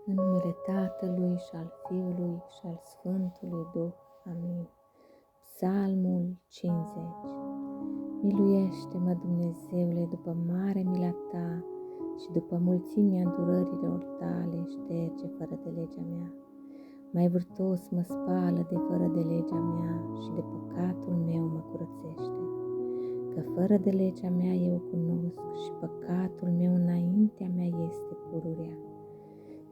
În numele Tatălui și al Fiului și al Sfântului Duh. Amin. Psalmul 50. Miluiește-mă, Dumnezeule, după mare mila Ta și după mulțimea îndurărilor Tale, șterge fără de legea mea. Mai vârtos mă spală de fără de legea mea și de păcatul meu mă curățește. Că fără de legea mea eu cunosc și păcatul meu înaintea mea este pururea.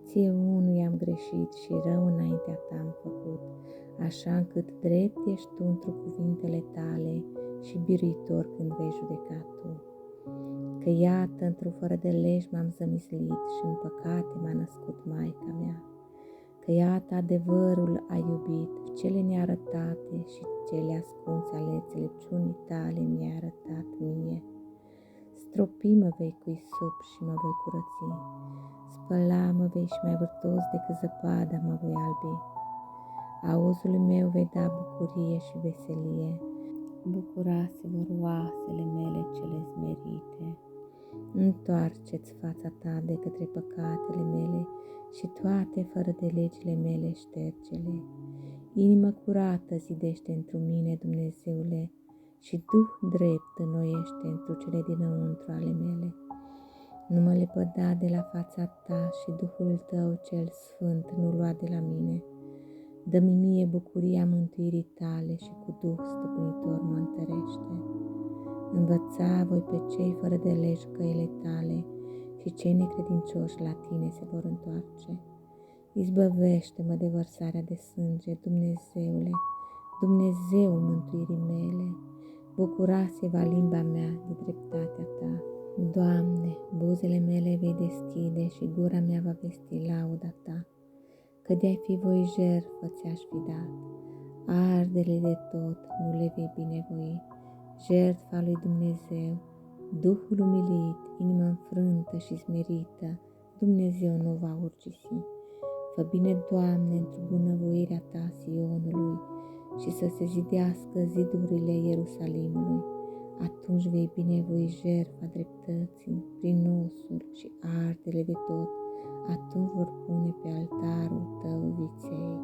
Ție unui am greșit și rău înaintea Ta am făcut, așa încât drept ești Tu într-o cuvintele Tale și biruitor când vei judeca Tu. Că iată, într-o fără de legi m-am zămislit și în păcate m-a născut Maica mea. Că iată, adevărul a iubit, cele nearătate și cele ascunse ale înțelepciunii Tale mi-ai arătat mie. Stropi-mă vei cu isop și mă voi curăți, spăla-mă vei și mai vârtos decât zăpada mă voi albi. Auzului meu vei da bucurie și veselie, bucura se vor oasele mele cele smerite. Întoarce-ți fața Ta de către păcatele mele și toate fără de legile mele șterge-le. Inimă curată zidește întru mine, Dumnezeule, și Duh drept înnoiește întru cele dinăuntru ale mele. Nu mă lepăda de la fața Ta și Duhul Tău cel Sfânt nu lua de la mine. Dă-mi mie bucuria mântuirii Tale și cu Duh stăpânitor mă întărește. Învăța voi pe cei fără de legi căile Tale și cei necredincioși la Tine se vor întoarce. Izbăvește-mă de vărsarea de sânge, Dumnezeule, Dumnezeul mântuirii mele. Bucura-se-va limba mea de dreptatea Ta. Doamne, buzele mele vei deschide și gura mea va vesti lauda Ta. Că de-ai fi voi jertfă ți-aș fi dat, ardele de tot nu le vei binevoi. Jertfa lui Dumnezeu, Duhul umilit, inima înfrântă și smerită, Dumnezeu nu va urgisi. Fă bine, Doamne, într-o bunăvoirea Ta Sionului și să se zidească zidurile Ierusalimului. Atunci vei binevoi jertfa dreptății, prinosul și ardele de tot, atunci vor pune pe altarul Tău viței.